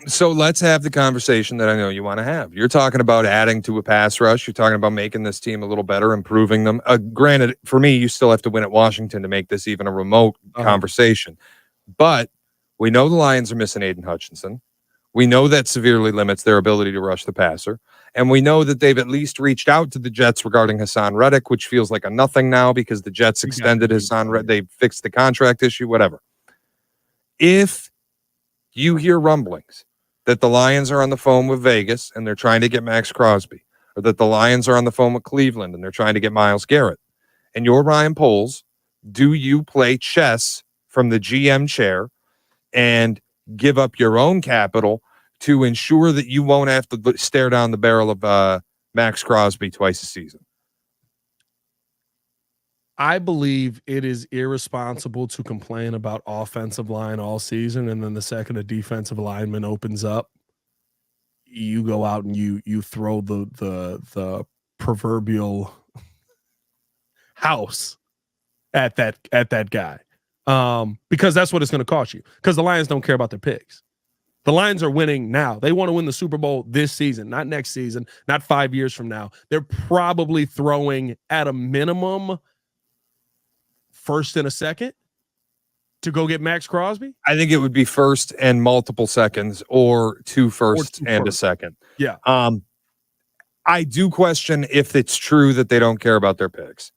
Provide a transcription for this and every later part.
So let's have the conversation that I know you want to have. You're talking about adding to a pass rush. You're talking about making this team a little better, improving them. Granted, for me, you still have to win at Washington to make this even a remote conversation. But we know the Lions are missing Aiden Hutchinson. We know that severely limits their ability to rush the passer. And we know that they've at least reached out to the Jets regarding Hassan Reddick, which feels like a nothing now because the Jets extended Hassan Reddick. They fixed the contract issue, whatever. If you hear rumblings that the Lions are on the phone with Vegas and they're trying to get Maxx Crosby, or that the Lions are on the phone with Cleveland and they're trying to get Myles Garrett, and you're Ryan Poles, do you play chess from the GM chair and give up your own capital to ensure that you won't have to stare down the barrel of Maxx Crosby twice a season? I believe it is irresponsible to complain about offensive line all season, and then the second a defensive lineman opens up, you go out and you throw the proverbial house at that guy, because that's what it's going to cost you. Because the Lions don't care about their picks. The Lions are winning now. They want to win the Super Bowl this season, not next season, not 5 years from now. They're probably throwing at a minimum first and a second to go get Maxx Crosby. I think it would be first and multiple seconds, or two firsts and a second. Yeah. I do question if it's true that they don't care about their picks.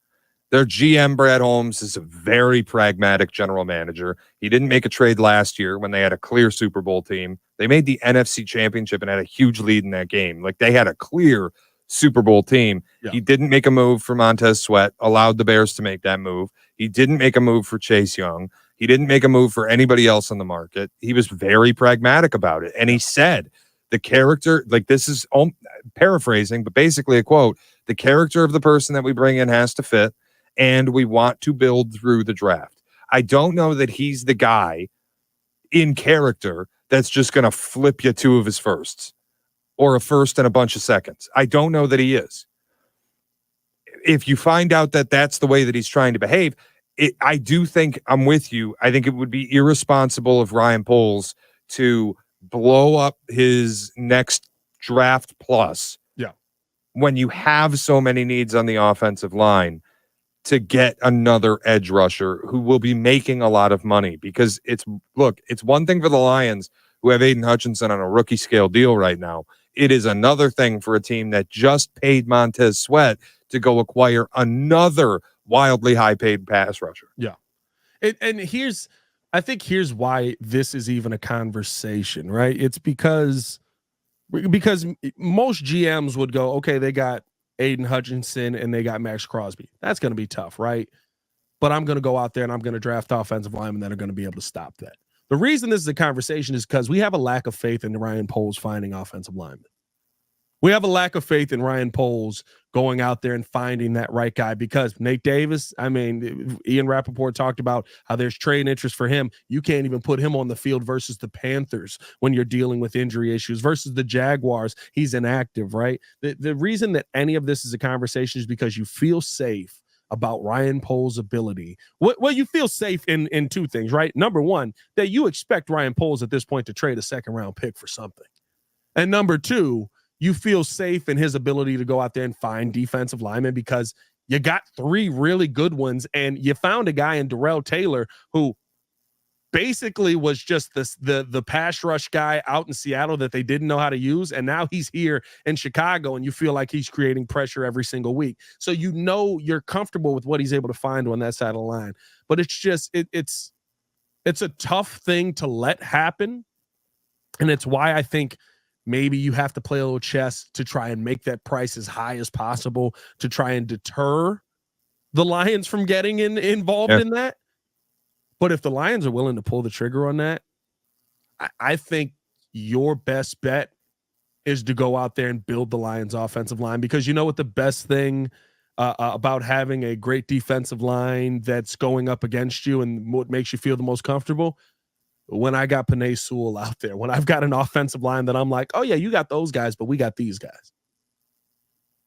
Their GM, Brad Holmes, is a very pragmatic general manager. He didn't make a trade last year when they had a clear Super Bowl team. They made the NFC Championship and had a huge lead in that game. Like, they had a clear Super Bowl team. Yeah. He didn't make a move for Montez Sweat, allowed the Bears to make that move. He didn't make a move for Chase Young. He didn't make a move for anybody else on the market. He was very pragmatic about it. And he said, the character, like, this is paraphrasing, but basically a quote, the character of the person that we bring in has to fit, and we want to build through the draft. I don't know that he's the guy in character that's just going to flip you two of his firsts or a first and a bunch of seconds. I don't know that he is. If you find out that that's the way that he's trying to behave, I do think I'm with you. I think it would be irresponsible of Ryan Poles to blow up his next draft plus when you have so many needs on the offensive line to get another edge rusher who will be making a lot of money. Because it's one thing for the Lions who have Aiden Hutchinson on a rookie scale deal right now. It is another thing for a team that just paid Montez Sweat to go acquire another wildly high paid pass rusher. Yeah. And I think here's why this is even a conversation, right? It's because most GMs would go, okay, they got Aiden Hutchinson and they got Maxx Crosby. That's going to be tough, right? But I'm going to go out there and I'm going to draft offensive linemen that are going to be able to stop that. The reason this is a conversation is because we have a lack of faith in Ryan Poles finding offensive linemen. We have a lack of faith in Ryan Poles going out there and finding that right guy, because Nate Davis, I mean, Ian Rappaport talked about how there's trade interest for him. You can't even put him on the field versus the Panthers when you're dealing with injury issues, versus the Jaguars. He's inactive, right? The reason that any of this is a conversation is because you feel safe about Ryan Poles' ability. Well, you feel safe in two things, right? Number one, that you expect Ryan Poles at this point to trade a second-round pick for something. And number two, you feel safe in his ability to go out there and find defensive linemen, because you got three really good ones, and you found a guy in Darrell Taylor who basically was just the pass rush guy out in Seattle that they didn't know how to use, and now he's here in Chicago, and you feel like he's creating pressure every single week. So you're comfortable with what he's able to find on that side of the line. But it's just it's a tough thing to let happen, and it's why I think maybe you have to play a little chess to try and make that price as high as possible to try and deter the Lions from getting involved in that. But if the Lions are willing to pull the trigger on that, I think your best bet is to go out there and build the Lions offensive line, because you know what the best thing about having a great defensive line that's going up against you and what makes you feel the most comfortable? When I got Penei Sewell out there, when I've got an offensive line that I'm like, oh yeah, you got those guys, but we got these guys.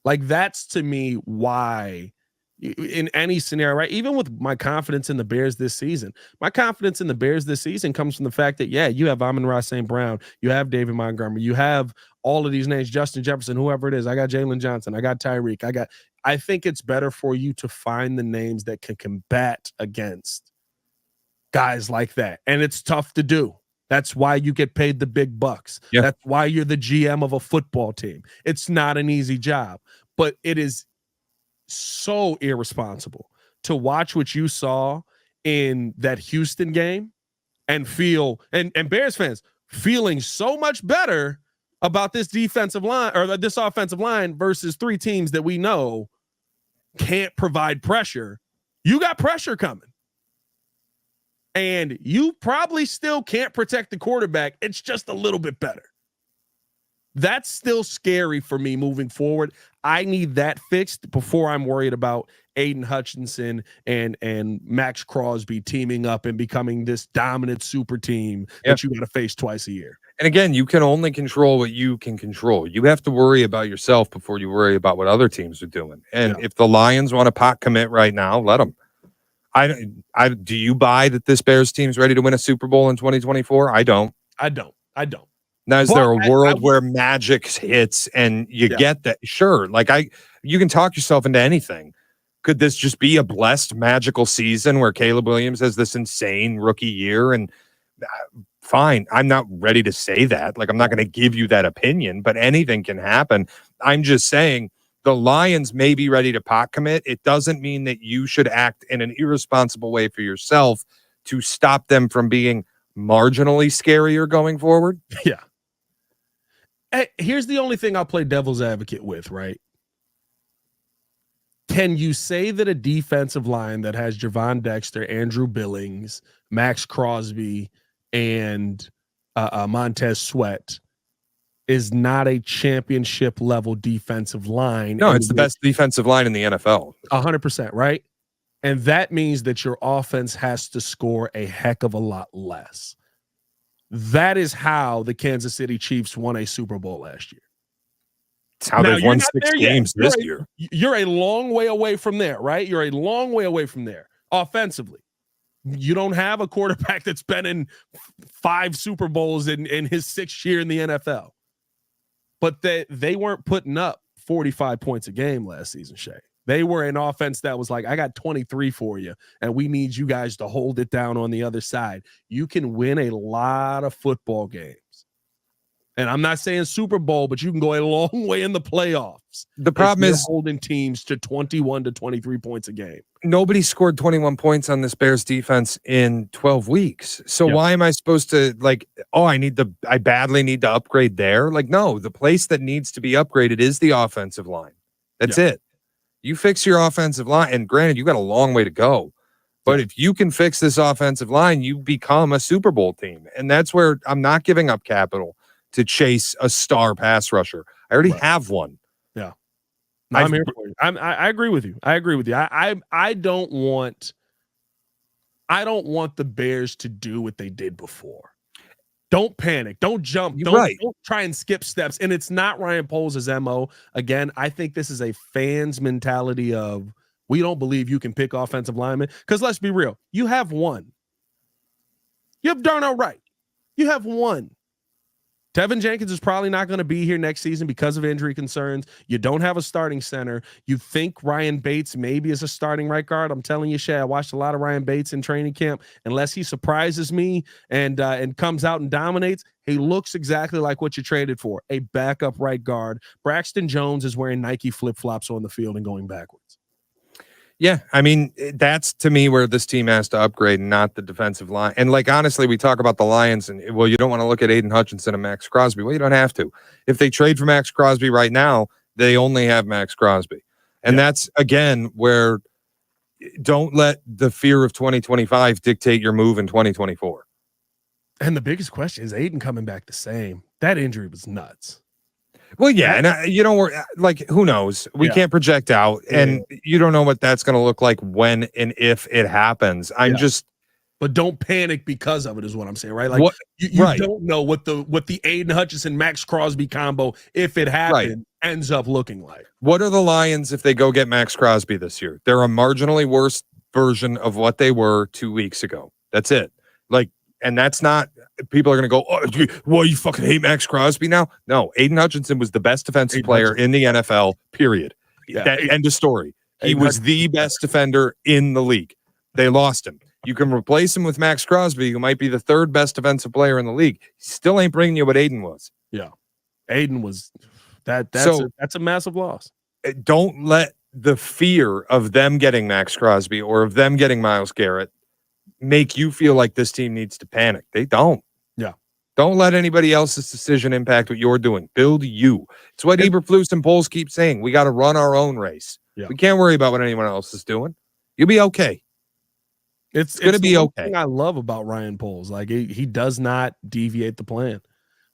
Like, that's to me why in any scenario, right? Even with my confidence in the Bears this season, my confidence in the Bears this season comes from the fact that, yeah, you have Amon-Ra St. Brown, you have David Montgomery, you have all of these names, Justin Jefferson, whoever it is. I got Jalen Johnson, I got Tyreek, I think it's better for you to find the names that can combat against guys like that. And it's tough to do. That's why you get paid the big bucks. Yeah. That's why you're the GM of a football team. It's not an easy job, but it is so irresponsible to watch what you saw in that Houston game and feel, and Bears fans feeling so much better about this defensive line or this offensive line versus three teams that we know can't provide pressure. You got pressure coming. And you probably still can't protect the quarterback. It's just a little bit better. That's still scary for me moving forward. I need that fixed before I'm worried about Aiden Hutchinson and Maxx Crosby teaming up and becoming this dominant super team that you got to face twice a year. And again, you can only control what you can control. You have to worry about yourself before you worry about what other teams are doing. And if the Lions want to pot commit right now, let them. Do you buy that this Bears team's ready to win a Super Bowl in 2024? I don't. Now, is there a world where magic hits and you get that? Sure. Like you can talk yourself into anything. Could this just be a blessed magical season where Caleb Williams has this insane rookie year? And fine. I'm not ready to say that. Like, I'm not going to give you that opinion, but anything can happen. I'm just saying, the Lions may be ready to pot commit. It doesn't mean that you should act in an irresponsible way for yourself to stop them from being marginally scarier going forward. Yeah. Hey, here's the only thing I'll play devil's advocate with, right? Can you say that a defensive line that has Javon Dexter, Andrew Billings, Maxx Crosby, and Montez Sweat is not a championship level defensive line? No, it's the best defensive line in the NFL. 100%, right? And that means that your offense has to score a heck of a lot less. That is how the Kansas City Chiefs won a Super Bowl last year. It's how they've won 6 games this year. You're a long way away from there, right? You're a long way away from there offensively. You don't have a quarterback that's been in 5 Super Bowls in his 6th year in the NFL. But they weren't putting up 45 points a game last season, Shea. They were an offense that was like, I got 23 for you, and we need you guys to hold it down on the other side. You can win a lot of football games. And I'm not saying Super Bowl, but you can go a long way in the playoffs. The problem is holding teams to 21 to 23 points a game. Nobody scored 21 points on this Bears defense in 12 weeks. So why am I supposed to I badly need to upgrade there? Like, no, the place that needs to be upgraded is the offensive line. That's it. You fix your offensive line, and granted, you got a long way to go. But if you can fix this offensive line, you become a Super Bowl team. And that's where I'm not giving up capital to chase a star pass rusher. I already have one. Yeah. No, I'm here for you. I agree with you. I don't want the Bears to do what they did before. Don't panic. Don't jump. Don't try and skip steps. And it's not Ryan Poles' MO. Again, I think this is a fan's mentality of, we don't believe you can pick offensive linemen. Because let's be real. You have one. You have Darnell Wright. You have one. Tevin Jenkins is probably not going to be here next season because of injury concerns. You don't have a starting center. You think Ryan Bates maybe is a starting right guard. I'm telling you, Shay, I watched a lot of Ryan Bates in training camp. Unless he surprises me and comes out and dominates, he looks exactly like what you traded for, a backup right guard. Braxton Jones is wearing Nike flip-flops on the field and going backwards. Yeah, I mean, that's to me where this team has to upgrade, not the defensive line. And like, honestly, we talk about the Lions and, well, you don't want to look at Aiden Hutchinson and Maxx Crosby. Well, you don't have to. If they trade for Maxx Crosby right now, they only have Maxx Crosby. And that's, again, where don't let the fear of 2025 dictate your move in 2024. And the biggest question is Aiden coming back the same. That injury was nuts. Well, yeah, and you know, like, who knows? We can't project out, and you don't know what that's going to look like when and if it happens. I'm just, But don't panic because of it is what I'm saying, right? Like What? you Right. don't know what the Aiden Hutchinson Maxx Crosby combo, if it happened, ends up looking like. What are the Lions if they go get Maxx Crosby this year? They're a marginally worse version of what they were 2 weeks ago. That's it. Like, and that's not, people are going to go, oh, you fucking hate Maxx Crosby now? No, Aiden Hutchinson was the best defensive player in the NFL, period. Yeah. End of story. He was the best defender in the league. They lost him. You can replace him with Maxx Crosby, who might be the third best defensive player in the league. He still ain't bringing you what Aiden was. Yeah. Aiden was that's a massive loss. Don't let the fear of them getting Maxx Crosby or of them getting Myles Garrett make you feel like this team needs to panic. They don't. Yeah. Don't let anybody else's decision impact what you're doing. Build you. It's what Eberflus and Poles keep saying. We got to run our own race. Yeah. We can't worry about what anyone else is doing. You'll be okay. It's going to be okay. Thing I love about Ryan Poles. Like he does not deviate the plan.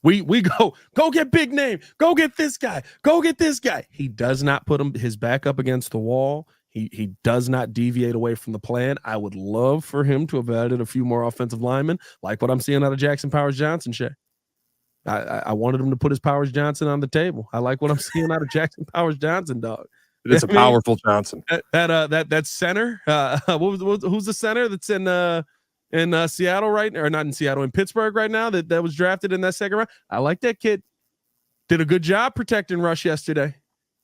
We go get big name. Go get this guy. Go get this guy. He does not put his back up against the wall. He does not deviate away from the plan. I would love for him to have added a few more offensive linemen, like what I'm seeing out of Jackson Powers Johnson, Shea. I wanted him to put his Powers Johnson on the table. I like what I'm seeing out of Jackson Powers Johnson, dog. It's a powerful Johnson. That center. Who's the center that's in Seattle right now, or not in Seattle, in Pittsburgh right now that was drafted in that second round? I like that kid. Did a good job protecting Rush yesterday.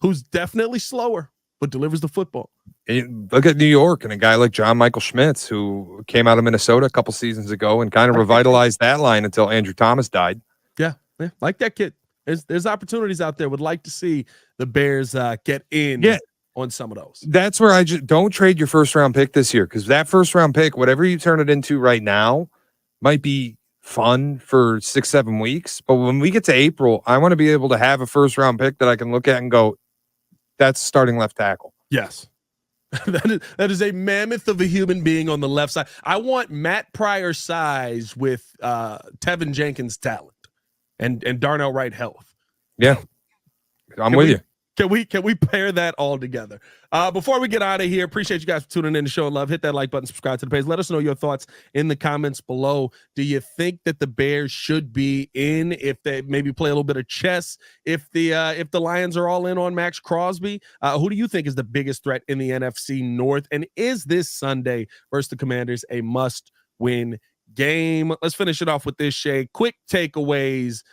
Who's definitely slower but delivers the football. Look at New York and a guy like John Michael Schmitz, who came out of Minnesota a couple seasons ago and kind of revitalized that line until Andrew Thomas died. Yeah, like that kid. There's opportunities out there. Would like to see the Bears get in on some of those. That's where I just don't trade your first round pick this year, because that first round pick, whatever you turn it into right now, might be fun for 6-7 weeks. But when we get to April, I want to be able to have a first round pick that I can look at and go, that's starting left tackle. Yes. that is a mammoth of a human being on the left side. I want Matt Pryor size with Tevin Jenkins talent and Darnell Wright health. Yeah. I'm with you. Can we pair that all together? Before we get out of here, appreciate you guys for tuning in to Show Love. Hit that like button, subscribe to the page. Let us know your thoughts in the comments below. Do you think that the Bears should be in, if they maybe play a little bit of chess, if the Lions are all in on Maxx Crosby? Who do you think is the biggest threat in the NFC North? And is this Sunday versus the Commanders a must-win game? Let's finish it off with this, Shea. Quick takeaways,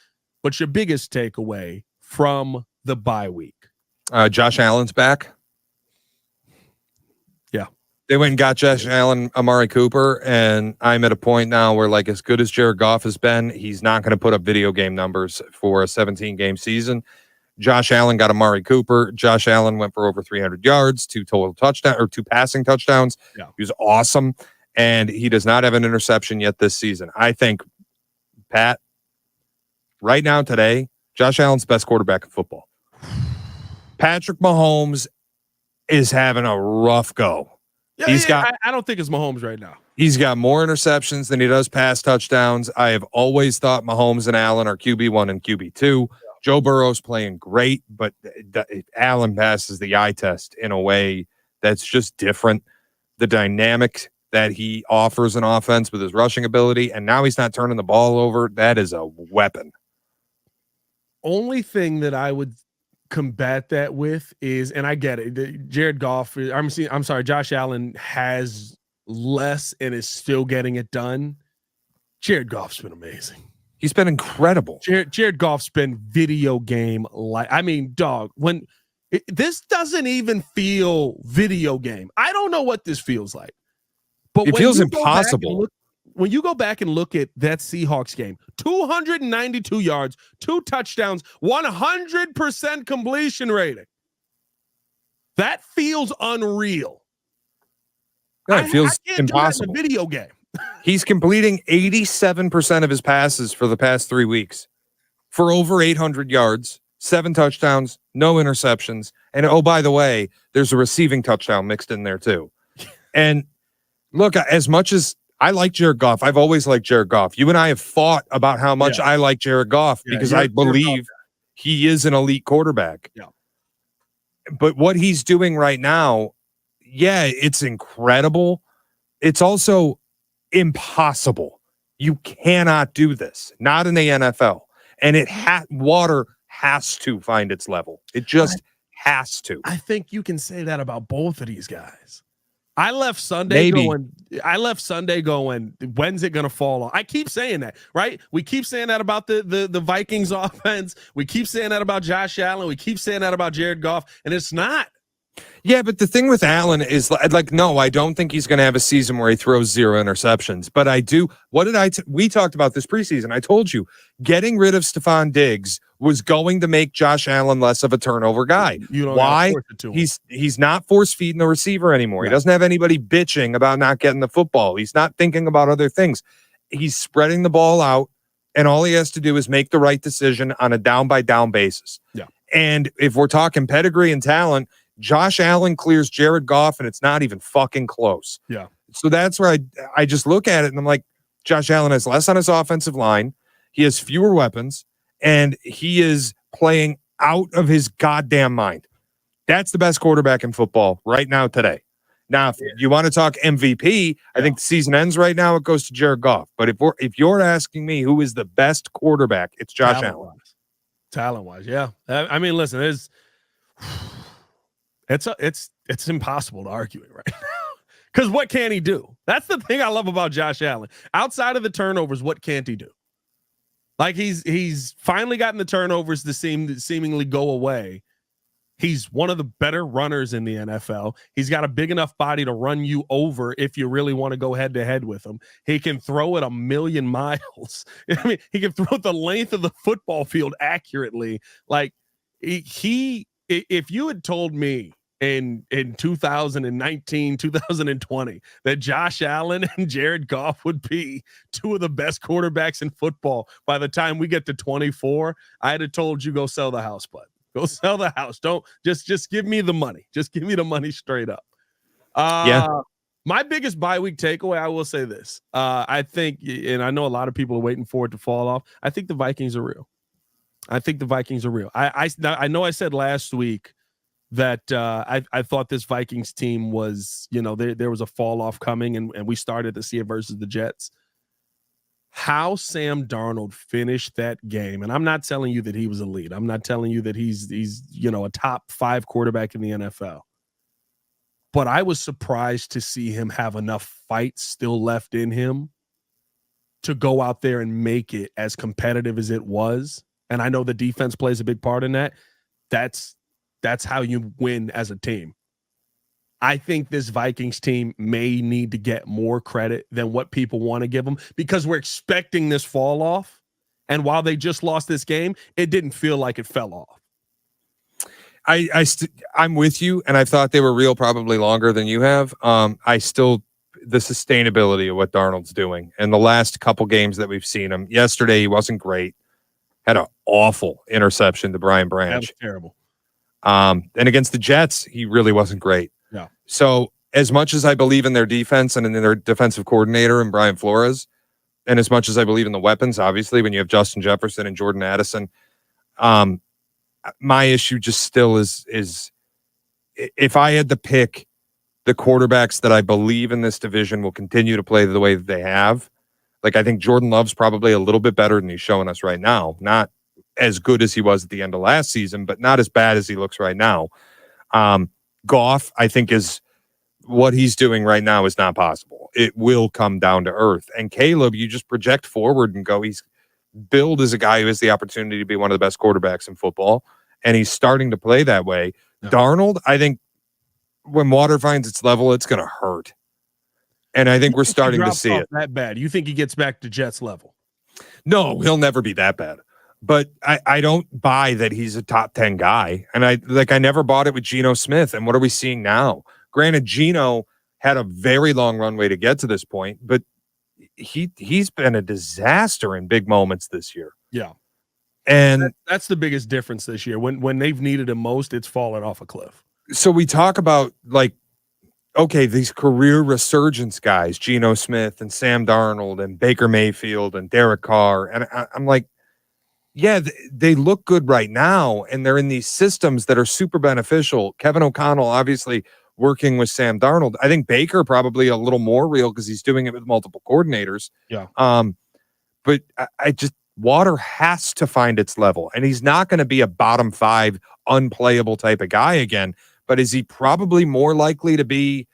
but your biggest takeaway from the bye week. Josh Allen's back. Yeah. They went and got Josh Allen, Amari Cooper, and I'm at a point now where, like, as good as Jared Goff has been, he's not going to put up video game numbers for a 17-game season. Josh Allen got Amari Cooper. Josh Allen went for over 300 yards, 2 passing touchdowns. Yeah. He was awesome, and he does not have an interception yet this season. I think, Pat, right now today, Josh Allen's the best quarterback in football. Patrick Mahomes is having a rough go. Yeah, I don't think it's Mahomes right now. He's got more interceptions than he does pass touchdowns. I have always thought Mahomes and Allen are QB1 and QB2. Yeah. Joe Burrow's playing great, but Allen passes the eye test in a way that's just different. The dynamic that he offers an offense with his rushing ability, and now he's not turning the ball over. That is a weapon. Only thing that I would combat that with is, and I get it, Josh Allen has less and is still getting it done. Jared Goff's been amazing. He's been incredible. Jared Goff's been video game like, I mean, dog, this doesn't even feel video game. I don't know what this feels like, but it feels impossible. When you go back and look at that Seahawks game, 292 yards, 2 touchdowns, 100% completion rating. That feels unreal. No, it feels impossible. Do that in a video game. He's completing 87% of his passes for the past 3 weeks for over 800 yards, 7 touchdowns, no interceptions. And oh, by the way, there's a receiving touchdown mixed in there too. And look, as much as I like Jared Goff, I've always liked Jared Goff. You and I have fought about how much I like Jared Goff because I believe he is an elite quarterback. Yeah. But what he's doing right now, it's incredible. It's also impossible. You cannot do this. Not in the NFL. And water has to find its level. It just has to. I think you can say that about both of these guys. I left Sunday going, when's it going to fall off? I keep saying that, right? We keep saying that about the Vikings offense. We keep saying that about Josh Allen. We keep saying that about Jared Goff, and it's not. Yeah, but the thing with Allen is like, no, I don't think he's going to have a season where he throws 0 interceptions. But I do. We talked about this preseason. I told you, getting rid of Stephon Diggs was going to make Josh Allen less of a turnover guy. Why? He's not force feeding the receiver anymore. Right. He doesn't have anybody bitching about not getting the football. He's not thinking about other things. He's spreading the ball out, and all he has to do is make the right decision on a down-by-down basis. Yeah. And if we're talking pedigree and talent, Josh Allen clears Jared Goff, and it's not even fucking close. Yeah. So that's where I just look at it, and I'm like, Josh Allen has less on his offensive line. He has fewer weapons, and he is playing out of his goddamn mind. That's the best quarterback in football right now today. Now, if you want to talk MVP, I think the season ends right now. It goes to Jared Goff. But if you're asking me who is the best quarterback, it's Josh Allen. Talent-wise, yeah. I mean, listen, it's impossible to argue it right now. Because what can he do? That's the thing I love about Josh Allen. Outside of the turnovers, what can't he do? Like he's finally gotten the turnovers to seemingly go away. He's one of the better runners in the NFL. He's got a big enough body to run you over if you really want to go head to head with him. He can throw it 1,000,000 miles. I mean, he can throw the length of the football field accurately. Like if you had told me in 2019, 2020 that Josh Allen and Jared Goff would be two of the best quarterbacks in football by the time we get to 24, I'd have told you go sell the house, bud. Go sell the house. Don't just give me the money. Just give me the money straight up. My biggest bye week takeaway, I will say this. I think, and I know a lot of people are waiting for it to fall off. I think the Vikings are real. I know I said last week that I thought this Vikings team was, there was a fall off coming, and we started to see it versus the Jets. How Sam Darnold finished that game, and I'm not telling you that he was elite. I'm not telling you that he's a top 5 quarterback in the NFL. But I was surprised to see him have enough fight still left in him to go out there and make it as competitive as it was. And I know the defense plays a big part in that. That's how you win as a team. I think this Vikings team may need to get more credit than what people want to give them because we're expecting this fall off. And while they just lost this game, it didn't feel like it fell off. I'm with you, and I thought they were real probably longer than you have. The sustainability of what Darnold's doing and the last couple games that we've seen him. Yesterday, he wasn't great. Had an awful interception to Brian Branch. That was terrible. And against the Jets, he really wasn't great. Yeah. So as much as I believe in their defense and in their defensive coordinator and Brian Flores, and as much as I believe in the weapons, obviously, when you have Justin Jefferson and Jordan Addison, my issue just still is if I had to pick the quarterbacks that I believe in this division will continue to play the way that they have, like I think Jordan Love's probably a little bit better than he's showing us right now. Not as good as he was at the end of last season, but not as bad as he looks right now. Goff, I think, is what he's doing right now is not possible. It will come down to earth. And Caleb, you just project forward and go, he's billed as a guy who has the opportunity to be one of the best quarterbacks in football, and he's starting to play that way. No. Darnold, I think when water finds its level, it's going to hurt. And I think we're starting to see it. That bad? You think he gets back to Jets level? No, he'll never be that bad. But I don't buy that he's a top 10 guy. And I never bought it with Geno Smith. And what are we seeing now? Granted, Geno had a very long runway to get to this point, but he's been a disaster in big moments this year. Yeah. And that's the biggest difference this year. When they've needed him most, it's fallen off a cliff. So we talk about these career resurgence guys, Geno Smith and Sam Darnold and Baker Mayfield and Derek Carr. And I'm like, yeah, they look good right now, and they're in these systems that are super beneficial. Kevin O'Connell obviously working with Sam Darnold. I think Baker probably a little more real because he's doing it with multiple coordinators. Yeah. But I just Water has to find its level, and he's not going to be a bottom 5 unplayable type of guy again. But is he probably more likely to be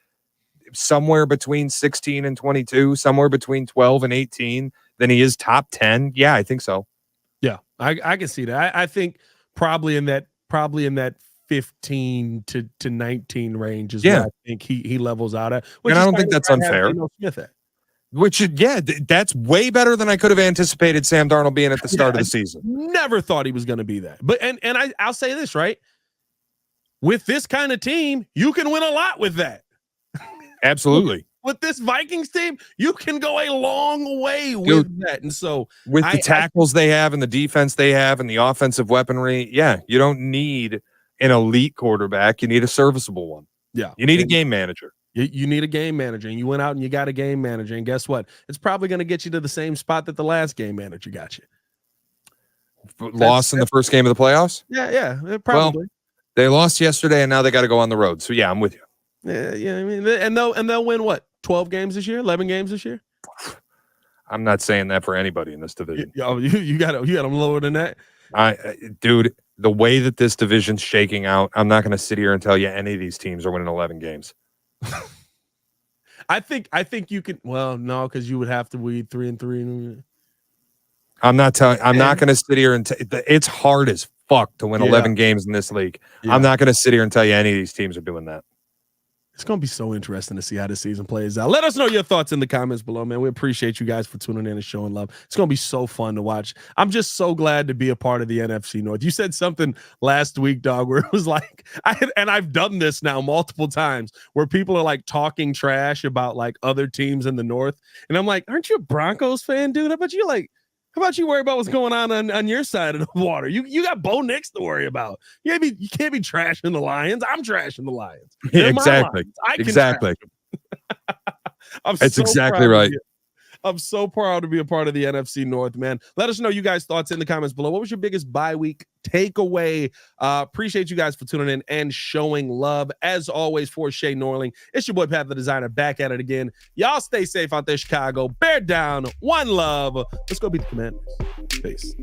somewhere between 16 and 22, somewhere between 12 and 18 than he is top 10? Yeah, I think so. Yeah, I can see that. I think probably in that 15 to 19 range is where I think he levels out at. And I don't think that's unfair. Smith at. Which, that's way better than I could have anticipated Sam Darnold being at the start of the season. Never thought he was going to be that. But and I'll say this, right? With this kind of team, you can win a lot with that. Absolutely. With this Vikings team, you can go a long way with that. And so with the tackles they have and the defense they have and the offensive weaponry, you don't need an elite quarterback. You need a serviceable one. Yeah. You need a game manager. You need a game manager, and you went out and you got a game manager, and guess what? It's probably going to get you to the same spot that the last game manager got you. Lost in the first game of the playoffs? Yeah, probably. Well, they lost yesterday, and now they got to go on the road. So, I'm with you. Yeah. I mean, and they'll win what? 12 games this year? 11 games this year? I'm not saying that for anybody in this division. You got them lower than that? Dude, the way that this division's shaking out, I'm not going to sit here and tell you any of these teams are winning 11 games. I think you can. Well, no, because you would have to be 3-3. I'm not going to sit here and it's hard as fuck to win 11 games in this league. Yeah. I'm not going to sit here and tell you any of these teams are doing that. It's going to be so interesting to see how this season plays out. Let us know your thoughts in the comments below, man. We appreciate you guys for tuning in and showing love. It's going to be so fun to watch. I'm just so glad to be a part of the NFC North. You said something last week, dog, where it was like, I've done this now multiple times, where people are like talking trash about like other teams in the North. And I'm like, aren't you a Broncos fan, dude? How about you worry about what's going on your side of the water? You got Bo Nix to worry about. You can't be trashing the Lions. I'm trashing the Lions. Yeah, exactly. Exactly. It's exactly right. I'm so proud to be a part of the NFC North, man. Let us know you guys' thoughts in the comments below. What was your biggest bye week takeaway? Appreciate you guys for tuning in and showing love. As always, for Shea Norling, it's your boy Pat the Designer, back at it again. Y'all stay safe out there, Chicago. Bear down. One love. Let's go beat the Commanders. Peace.